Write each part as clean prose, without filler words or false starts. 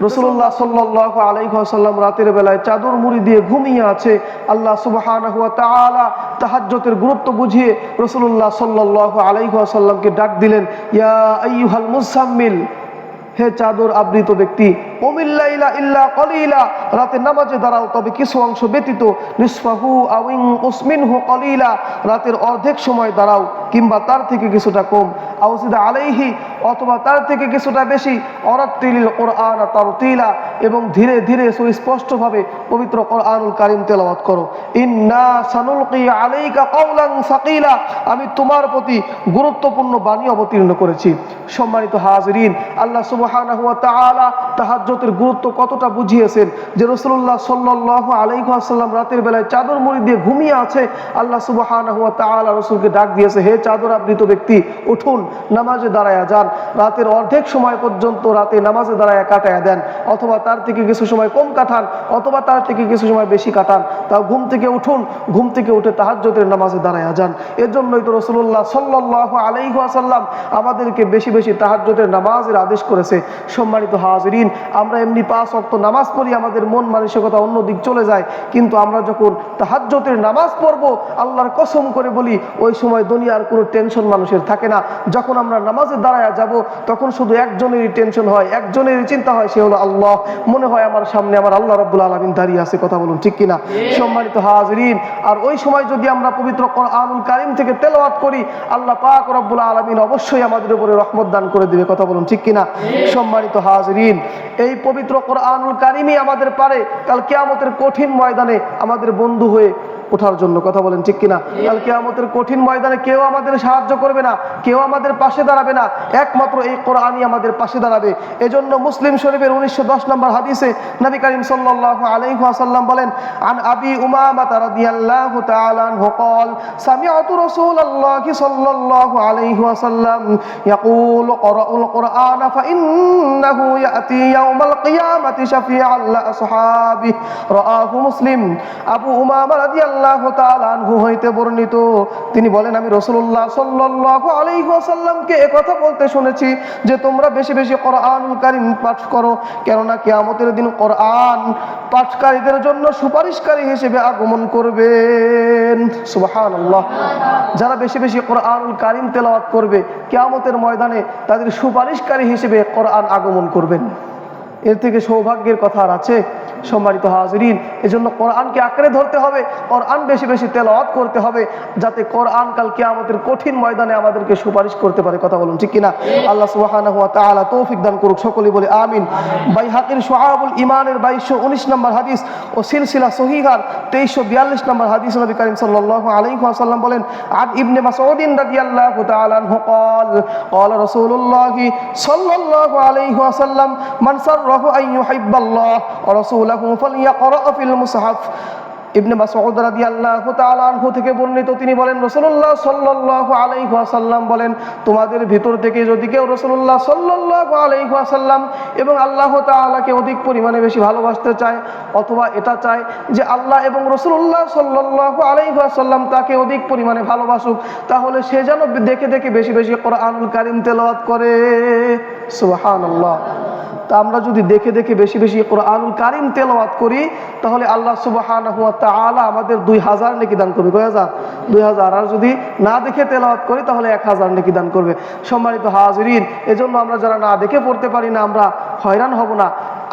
রাসূলুল্লাহ সাল্লাল্লাহু আলাইহি ওয়াসাল্লাম রাতের বেলায় চাদর মুড়ি দিয়ে ঘুমিয়ে আছে। আল্লাহ সুবহানাহু ওয়া তাআলা তাহাজ্জুদের গুরুত্ব বুঝিয়ে রাসূলুল্লাহ সাল্লাল্লাহু আলাইহি ওয়াসাল্লামকে ডাক দিলেন, ইয়া আইয়ুহাল মুসাম্মিল, হে চাদর আবৃত ব্যক্তি, কুমিল লাইলা ইল্লা কলিলা, রাতে নামাজে দাঁড়াও তবে কিছু অংশ ব্যতীত, নিসফাহু আও ইনকুস মিনহু কলিলা, রাতের অর্ধেক সময় দাঁড়াও কিংবা তার থেকে কিছুটা কম, আও জিদ আলাইহি, অথবা তার থেকে কিছুটা বেশি, ওয়ারাত্তিলিল কুরআন তারতিলা, এবং ধীরে ধীরে সুস্পষ্টভাবে পবিত্র কোরআনুল কারীম তেলাওয়াত করো। ইন্না সানুলকি আলাইকা কাওলান সাকিলা, আমি তোমার প্রতি গুরুত্বপূর্ণ বাণী অবতীর্ণ করেছি। সম্মানিত হাজিরিন, আল্লাহ সুবহানাহু ওয়া তাআলা তাহাজ্জুদের গুরুত্ব কতটা বুঝিয়েছেন যে রাসূলুল্লাহ সাল্লাল্লাহু আলাইহি ওয়াসাল্লাম রাতের বেলায় চাদর মুড়ি দিয়ে ঘুমিয়ে আছে। আল্লাহ সুবহানাহু ওয়া তাআলা রাসূলকে ডাক দিয়েছে, হে চাদর আবৃত ব্যক্তি, উঠুন, নামাজে দাঁড়ায়া যান, রাতের অর্ধেক সময় পর্যন্ত রাতে নামাজে দাঁড়ায়া কাটায়া দেন, অথবা তার থেকে কিছু সময় কম কাটান, অথবা তার থেকে কিছু সময় বেশি কাটান, তাও ঘুম থেকে উঠুন, ঘুম থেকে উঠে তাহাজ্জুদের নামাজে দাঁড়ায়া যান। এর জন্যই তো রাসূলুল্লাহ সাল্লাল্লাহু আলাইহি ওয়াসাল্লাম আমাদেরকে বেশি বেশি তাহাজ্জুদের নামাজের আদেশ করেছে। সম্মানিত হাজিরিন, আমরা এমনি 5 ওয়াক্ত নামাজ পড়ি, আমাদের মন মানসিকতা অন্য দিক চলে যায়, কিন্তু আমরা যখন তাহাজ্জুদের নামাজ পড়ব, আল্লাহর কসম করে বলি, ওই সময় দুনিয়ার কোনো টেনশন মানুষের থাকে না। যখন আমরা নামাজে দাঁড়ায়া যাব, তখন শুধু একজনেরই টেনশন হয়, একজনেরই চিন্তা হয়, সে হলো আল্লাহ। মনে হয় আমার সামনে আমার আল্লাহ রাব্বুল আলামিন দাঁড়িয়ে আছে। কথা বলুন ঠিক কিনা? সম্মানিত হাজিরিন, আর ওই সময় যদি আমরা পবিত্র কোরআনুল কারীম থেকে তেলাওয়াত করি, আল্লাহ পাক রব্বুল আলামিন অবশ্যই আমাদের উপরে রহমত দান করে দিবে। কথা বলুন ঠিক কিনা? সম্মানিত হাজিরিন, এই পবিত্র কোরআনুল কারীমই আমাদের পারে কাল কিয়ামতের কঠিন ময়দানে আমাদের বন্ধু হয়ে ওঠার জন্য। কথা বলেন ঠিক কিনা? কাল কিয়ামতের কঠিন ময়দানে কেউ আমাদের সাহায্য করবে না, কেউ আমাদের পাশে দাঁড়াবে না, একমাত্র এই কোরআনই আমাদের পাশে দাঁড়াবে। এজন্য মুসলিম শরীফের 1910 নম্বর হাদিসে নবী করিম সাল্লাল্লাহু আলাইহি ওয়াসাল্লাম বলেন, আন আবি উমামা রাদিয়াল্লাহু তাআলা আনহু قال سمعت رسول الله صلى الله عليه وسلم يقول قرأوا القرآن فإنه يأتي يوم القيامة شفيعا لأصحابه رواه مسلم। আবু উমামা রাদিয়াল্লাহু তাআলা আনহু হইতে বর্ণিত, তিনি বলেন, আমি রাসূলুল্লাহ সাল্লাল্লাহু আলাইহি ওয়াসাল্লামকে একথা বলতে শুনেছি যে তোমরা বেশি বেশি কোরআনুল কারীম পাঠ করো, কেননা কিয়ামতের দিন কোরআন পাঠকারীদের জন্য সুপারিশকারী হিসেবে আগমন করবেন। সুবহানাল্লাহ। যারা বেশি বেশি কোরআনুল কারীম তেলাওয়াত করবে, কিয়ামতের ময়দানে তাদের সুপারিশকারী হিসেবে কোরআন আগমন করবেন। এর থেকে সৌভাগ্যের কথা আর আছে? সম্মানিত হাজিরিন, এজন্য কোরআনকে আঁকড়ে ধরতে হবে, কোরআন বেশি বেশি তেলাওয়াত করতে হবে, যাতে কোরআন কাল কিয়ামতের কঠিন ময়দানে আমাদেরকে সুপারিশ করতে পারে। কথা বলুন ঠিক কিনা? আল্লাহ সুবহানাহু ওয়া তাআলা তৌফিক দান করুক, সকলেই বলে আমিন। বাইহাকির শুআবুল ঈমানের 2219 নম্বর হাদিস ও সিলসিলা সহিহার 2342 নম্বর হাদিস নবী করিম সাল্লাল্লাহু আলাইহি ওয়াসাল্লাম বলেন, আন ইবনে মাসউদ রাদিয়াল্লাহু তাআলা আনহু قال قال رسول الله صلى الله عليه وسلم من سره أن يحب الله ورسوله فليقرأ في المصحف। ইবনে মাসউদ রাদিয়াল্লাহু তাআলা আনহু থেকে বর্ণিত, তিনি বলেন, রাসূলুল্লাহ সাল্লাল্লাহু আলাইহি ওয়াসাল্লাম বলেন, তোমাদের ভিতর থেকে যদি কেউ রাসূলুল্লাহ সাল্লাল্লাহু আলাইহি ওয়াসাল্লাম এবং আল্লাহ তাআলাকে অধিক পরিমাণে বেশি ভালোবাসতে চায়, অথবা এটা চায় যে আল্লাহ এবং রাসূলুল্লাহ সাল্লাল্লাহু আলাইহি ওয়াসাল্লাম তাকে অধিক পরিমাণে ভালোবাসুক, তাহলে সে যেন দেখে দেখে বেশি বেশি কোরআনুল কারীম তেলাওয়াত করে। সুবহানাল্লাহ। তা আমরা যদি দেখে দেখে বেশি বেশি কোরআনুল কারীম তেলাওয়াত করি, তাহলে আল্লাহ সুবহানাহু ওয়া তাআলা আমাদের 2000 নেকি দান করবে। কয় হাজার? 2000। আর যদি না দেখে তেলাওয়াত করি তাহলে 1000 নেকি দান করবে। সম্মানিত হাজিরিন, এজন্য আমরা যারা না দেখে পড়তে পারি না, আমরা হয়রান হব না।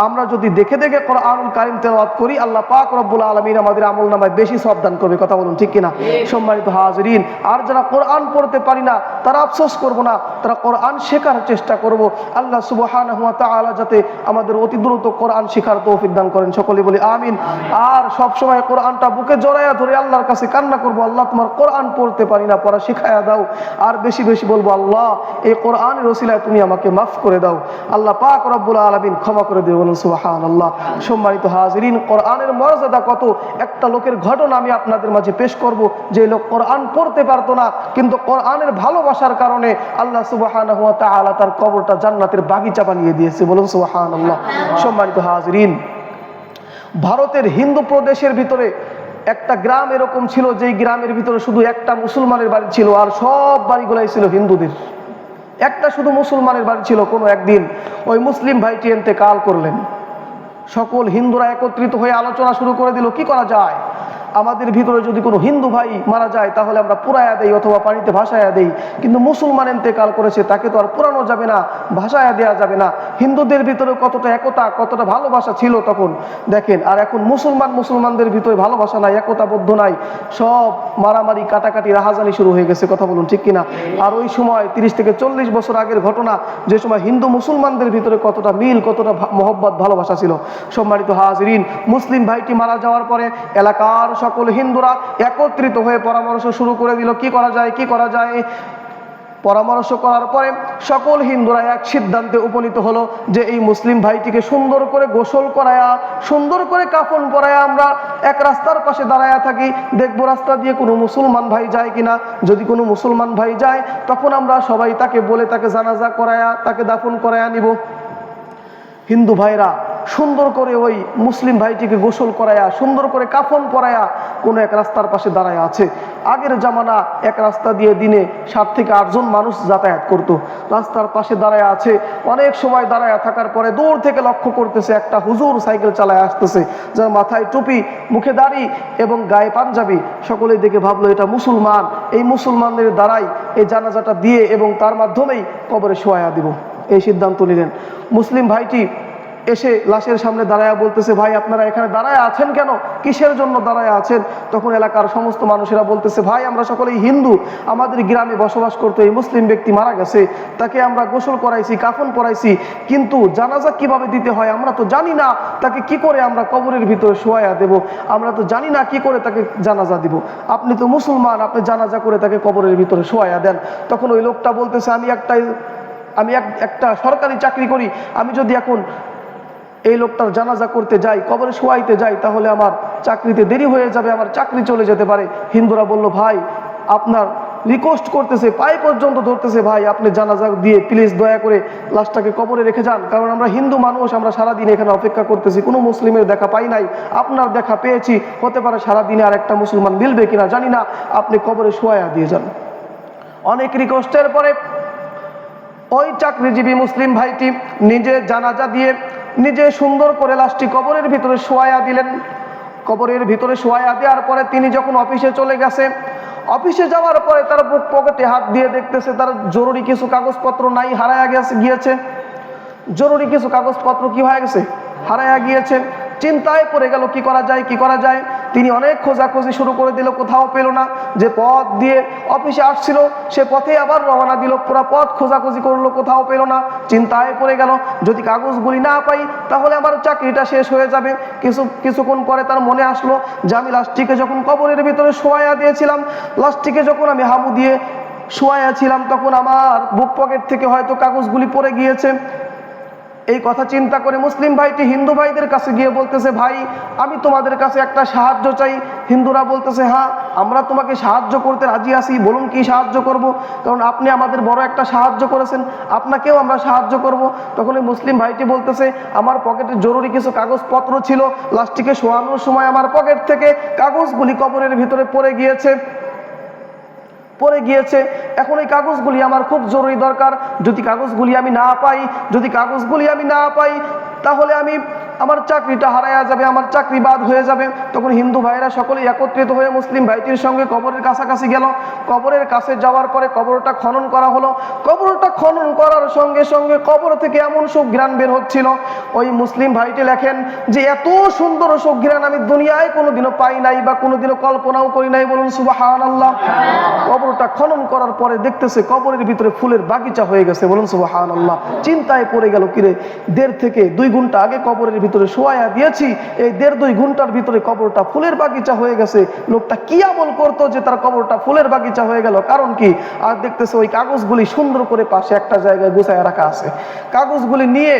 আমরা যদি দেখে দেখে কোরআনুল কারীম তেলাওয়াত করি, আল্লাহ পাক রব্বুল আলামিন আমাদের আমলনামায় বেশি সওয়াব দান করবে। কথা বলুন ঠিক কিনা? সম্মানিত হাজিরিন, আর যারা কোরআন পড়তে পারি না তারা আফসোস করব না, তারা কোরআন শেখার চেষ্টা করব। আল্লাহ সুবহানাহু ওয়া তাআলা যাতে আমাদের অতি দ্রুত কোরআন শেখার তৌফিক দান করেন, সকলে বলি আমিন। আর সব সময় কোরআনটা বুকে জড়ায়া ধরে আল্লাহর কাছে কান্না করব, আল্লাহ তোমার কোরআন পড়তে পারি না, পড়া শিখায়া দাও। আর বেশি বেশি বলবো, আল্লাহ এই কোরআনের ওসিলায় তুমি আমাকে মাফ করে দাও। আল্লাহ পাক রব্বুল আলামিন ক্ষমা করে দেবেন। সুবহানাল্লাহ। সম্মানিত হাজিরিন, কোরআনের মর্যাদা কত, একটা লোকের ঘটনা আমি আপনাদের মাঝে পেশ করব, যে লোক কোরআন পড়তে পারতো না, কিন্তু কোরআনের ভালোবাসার কারণে আল্লাহ সুবহানাহু ওয়া তাআলা তার কবরটা জান্নাতের বাগিচা বানিয়ে দিয়েছে। বলুন সুবহানাল্লাহ। সম্মানিত হাজিরিন, ভারতের হিন্দু প্রদেশের ভিতরে একটা গ্রাম এরকম ছিল, যেই গ্রামের ভিতরে শুধু একটা মুসলমানের বাড়ি ছিল, আর সব বাড়িগুলাই ছিল হিন্দুদের। একটা শুধু মুসলমানের বাড়ি ছিল। কোনো একদিন ওই মুসলিম ভাইটি ইন্তেকাল করলেন। সকল হিন্দুরা একত্রিত হয়ে আলোচনা শুরু করে দিল, কি করা যায়। আমাদের ভিতরে যদি কোনো হিন্দু ভাই মারা যায় তাহলে আমরা পুরায়া দেই অথবা পানিতে ভাসায়া দেই, কিন্তু মুসলমান ইন্তেকাল করেছে তাকে তো আর পুরানো যাবে না, ভাসায়া দেওয়া যাবে না। হিন্দুদের ভিতরে কতটা একতা, কতটা ভালোবাসা ছিল তখন দেখেন। আর এখন মুসলমানদের ভিতরে ভালোবাসা নাই, একতাবদ্ধ নাই, সব মারামারি, কাটাকাটি, রাহাজানি শুরু হয়ে গেছে। কথা বলুন ঠিক কিনা। আর ওই সময় 30 থেকে 40 বছর আগের ঘটনা, যে সময় হিন্দু মুসলমানদের ভিতরে কতটা মিল, কতটা মহব্বত, ভালোবাসা ছিল। সম্মানিত হাজিরিন, মুসলিম ভাইটি মারা যাওয়ার পরে এলাকার সকল হিন্দুরা একত্রিত হয়ে পরামর্শ শুরু করে দিল, কি করা যায়, কি করা যায়। পরামর্শ করার পরে সকল হিন্দুরা এক সিদ্ধান্তে উপনীত হলো যে এই মুসলিম ভাইটিকে সুন্দর করে গোসল করায়া, সুন্দর করে কাফন পরায়া আমরা এক রাস্তার পাশে দাঁড়ায়া থাকি, দেখবো রাস্তা দিয়ে কোনো মুসলমান ভাই যায় কিনা। যদি কোনো মুসলমান ভাই যায় তখন আমরা সবাই তাকে বলে তাকে জানাজা করায়া, তাকে দাফন করায়া নিব। হিন্দু ভাইরা সুন্দর করে ওই মুসলিম ভাইটিকে গোসল করায়া, সুন্দর করে কাফন পরায়া কোনো এক রাস্তার পাশে দাঁড়ায় আছে। আগের জামানা এক রাস্তা দিয়ে দিনে 7 থেকে 8 জন মানুষ যাতায়াত করত। রাস্তার পাশে দাঁড়ায় আছে, অনেক সময় দাঁড়ায় থাকার পরে দূর থেকে লক্ষ্য করতেছে একটা হুজুর সাইকেল চালায় আসতেছে, যার মাথায় টুপি, মুখে দাড়ি এবং গায়ে পাঞ্জাবি। সকলেই দেখে ভাবলো এটা মুসলমান, এই মুসলমানদের দ্বারাই এই জানাজাটা দিয়ে এবং তার মাধ্যমেই কবরে শোয়া দিব, এই সিদ্ধান্ত নিলেন। মুসলিম ভাইটি এসে লাশের সামনে দাঁড়ায় বলতেছে, ভাই আপনারা এখানে দাঁড়ায় আছেন কেন, কিসের জন্য দাঁড়ায় আছেন। তখন এলাকার সমস্ত মানুষেরা বলতেছে, ভাই আমরা সকলেই হিন্দু, আমাদের গ্রামে বসবাস করতো এই মুসলিম ব্যক্তি মারা গেছে, তাকে আমরা গোসল করাইছি, কাফন পরাইছি, কিন্তু জানাজা কিভাবে দিতে হয় আমরা তো জানি না, তাকে কি করে আমরা কবরের ভিতরে শোয়া দেব, আমরা তো জানি না কি করে তাকে জানাজা দিব। আপনি তো মুসলমান, আপনি জানাজা করে তাকে কবরের ভিতরে শোয়া দেন। তখন ওই লোকটা বলতেছে, আমি একটা সরকারি চাকরি করি, আমি যদি এখন এই লোকটার জানাজা করতে যাই, কবরে শোয়াইতে যাই, তাহলে আমার চাকরিতে দেরি হয়ে যাবে, আমার চাকরি চলে যেতে পারে। হিন্দুরা বলল, ভাই আপনার রিকোয়েস্ট করতেছে, পায়ে পর্যন্ত ধরতেছে, ভাই আপনি জানাজা দিয়ে প্লিজ দয়া করে লাশটাকে কবরে রেখে যান, কারণ আমরা হিন্দু মানুষ, আমরা সারাদিন এখানে অপেক্ষা করতেছি, কোনো মুসলিমের দেখা পাই নাই, আপনার দেখা পেয়েছি, হতে পারে সারাদিনে আর একটা মুসলমান মিলবে কিনা জানি না, আপনি কবরে শোয়া দিয়ে যান। অনেক রিকোয়েস্টের পরে ওই চাকরিজীবী মুসলিম ভাইটি নিজে জানাজা দিয়ে নিজে সুন্দর করে লাশটি কবরের ভিতরে শোয়া দিলেন। কবরের ভিতরে শোয়া দেওয়ার পরে তিনি যখন অফিসে চলে গেছে, অফিসে যাওয়ার পরে তার বুক পকেটে হাত দিয়ে দেখতেছে তার জরুরি কিছু কাগজপত্র নাই, হারায়া গিয়েছে। জরুরি কিছু কাগজপত্র কি হয়ে গেছে, হারায়া গিয়েছে। চিন্তায় পড়ে গেল, কি করা যায়, কি করা যায়। তিনি অনেক খোঁজাখুঁজি শুরু করে দিল, কোথাও পেল না। যে পথ দিয়ে অফিসে আসছিল সে পথে আবার রওনা দিল, পুরো পথ খোঁজাখুঁজি করলো, কোথাও পেল না। চিন্তায় পড়ে গেল, যদি কাগজগুলি না পাই তাহলে আমার চাকরিটা শেষ হয়ে যাবে। কিছুক্ষণ পরে তার মনে আসলো যে আমি লাশটিকে যখন কবরের ভিতরে শোয়া দিয়েছিলাম, লাশটিকে যখন আমি হাবু দিয়ে শোয়া ছিলাম, তখন আমার বুক পকেট থেকে হয়তো কাগজগুলি পড়ে গিয়েছে। এই কথা চিন্তা করে মুসলিম ভাইটি হিন্দু ভাইদের কাছে গিয়ে বলতেছে, ভাই আমি তোমাদের কাছে একটা সাহায্য চাই। হিন্দুরা বলতেছে, হ্যাঁ আমরা তোমাকে সাহায্য করতে রাজি আছি, বলুন কি সাহায্য করব, কারণ আপনি আমাদের বড় একটা সাহায্য করেছেন, আপনাকেও আমরা সাহায্য করব। তখন এই মুসলিম ভাইটি বলতেছে, আমার পকেটে জরুরি কিছু কাগজপত্র ছিল, লাশটিকে শোয়ানোর সময় আমার পকেট থেকে কাগজগুলি কবরের ভিতরে পড়ে গিয়েছে। এখন এই কাগজগুলি আমার খুব জরুরি দরকার। যদি কাগজগুলি আমি না পাই তাহলে আমার চাকরিটা হারায়া যাবে, আমার চাকরি বাদ হয়ে যাবে। তখন হিন্দু ভাইরা সকলে একত্রিত হয়ে মুসলিম ভাইটির সঙ্গে কবরের কাছাকাছি গেল। কবরের কাছে যাওয়ার পরে কবরটা খনন করা হলো। কবরটা খনন করার সঙ্গে সঙ্গে কবর থেকে এমন সুঘ্রাণ বের হচ্ছিল, ওই মুসলিম ভাইটি লেখেন যে এত সুন্দর সুঘ্রাণ আমি দুনিয়ায় কোনোদিনও পাই নাই বা কোনোদিনও কল্পনাও করি নাই, বলুন সুবহানাল্লাহ। কবরটা খনন করার পরে দেখতেছে কবরের ভিতরে ফুলের বাগিচা হয়ে গেছে, বলুন সুবহানাল্লাহ। চিন্তায় পড়ে গেল, কিরে 1.5 থেকে 2 ঘন্টা আগে কবরের ভিতরে শোয়া দিয়েছি, এই 1.5-2 ঘন্টার ভিতরে কবরটা ফুলের বাগিচা হয়ে গেছে। লোকটা কি আমল করতো যে তার কবরটা ফুলের বাগিচা হয়ে গেল, কারণ কি? আর দেখতেছে ওই কাগজগুলি সুন্দর করে পাশে একটা জায়গায় গুছায় রাখা আছে। কাগজগুলি নিয়ে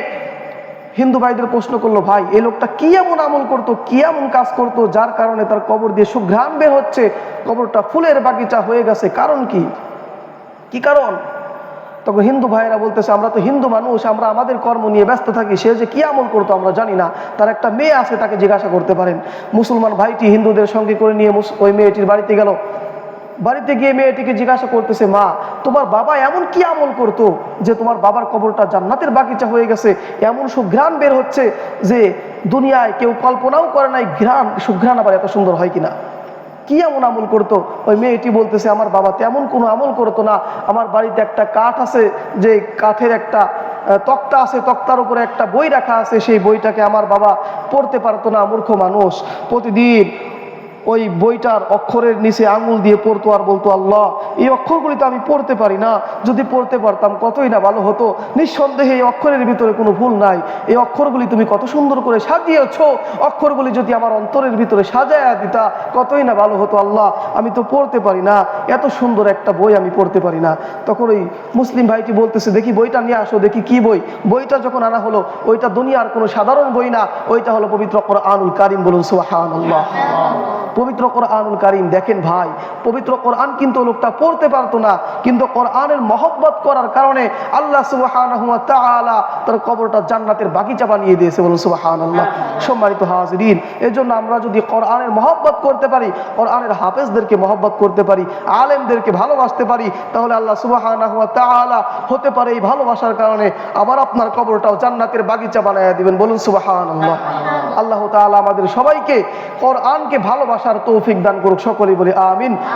হিন্দু ভাইদের প্রশ্ন করলো, ভাই এই লোকটা কি এমন আমল করতো, কি এমন কাজ করতো যার কারণে তার কবর দিয়ে সুঘ্রাণ বের হচ্ছে, কবরটা ফুলের বাগিচা হয়ে গেছে, কারণ কি? কি কারণ? তখন হিন্দু ভাইয়েরা বলতেছে, আমরা তো হিন্দু মানুষ, আমরা আমাদের কর্ম নিয়ে ব্যস্ত থাকি, সে যে কি আমল করতো আমরা জানি না, তার একটা মেয়ে আছে তাকে জিজ্ঞাসা করতে পারেন। মুসলমান ভাইটি হিন্দুদের সঙ্গে করে নিয়ে ওই মেয়েটির বাড়িতে গেল। বাড়িতে গিয়ে মেয়েটিকে জিজ্ঞাসা করতেছে, মা তোমার বাবা এমন কি আমল করতো যে তোমার বাবার কবরটা জান্নাতের বাগিচা হয়ে গেছে, এমন সুঘ্রাণ বের হচ্ছে যে দুনিয়ায় কেউ কল্পনাও করে নাই সুঘ্রাণ আবার এত সুন্দর হয় কিনা। কি এমন আমল করতো? ওই মেয়েটি বলতেছে, আমার বাবা তেমন কোনো আমল করতো না, আমার বাড়িতে একটা কাঠ আছে, যে কাঠের একটা তক্তা আছে, তক্তার উপরে একটা বই রাখা আছে, সেই বইটাকে আমার বাবা পড়তে পারতো না, মূর্খ মানুষ। প্রতিদিন ওই বইটার অক্ষরের নিচে আঙুল দিয়ে পড়তো আর বলতো, আল্লাহ এই অক্ষরগুলি তো আমি পড়তে পারি না, যদি পড়তে পারতাম কতই না ভালো হতো। নিঃসন্দেহে এই অক্ষরের ভিতরে কোনো ভুল নাই, এই অক্ষরগুলি তুমি কত সুন্দর করে সাজিয়েছ, অক্ষরগুলি যদি আমার অন্তরের ভিতরে সাজায়া দিতা কতই না ভালো হতো। আল্লাহ আমি তো পড়তে পারি না, এত সুন্দর একটা বই আমি পড়তে পারি না। তখন ওই মুসলিম ভাইটি বলতেছে, দেখি বইটা নিয়ে আসো, দেখি কি বই। বইটা যখন আনা হলো, ওইটা দুনিয়ার কোনো সাধারণ বই না, ওইটা হলো পবিত্র কোরআনুল কারীম। বলুন সুবহানাল্লাহ। পবিত্র কোরআনুল কারীম। দেখেন ভাই, পবিত্র কোরআন কিন্তু লোকটা পড়তে পারতো না, কিন্তু কোরআনের মহব্বত করার কারণে আল্লাহ সুবহানাহু ওয়া তাআলা তার কবরটা জান্নাতের বাগিচা বানিয়ে দিয়েছে। বলুন সুবহানাল্লাহ। সম্মানিত হাজিরিন, এজন্য আমরা যদি কোরআনের মহব্বত করতে পারি, কোরআনের হাফেজদেরকে মহব্বত করতে পারি, আলেমদেরকে ভালোবাসতে পারি, তাহলে আল্লাহ সুবহানাহু ওয়া তাআলা হতে পারে এই ভালোবাসার কারণে আবার আপনার কবরটাও জান্নাতের বাগিচা বানায় দিবেন। বলুন সুবহানাল্লাহ। আল্লাহ তাআলা আমাদের সবাইকে কোরআনকে ভালোবাসার তৌফিক দান করুক। সকলেই বলি আমিন।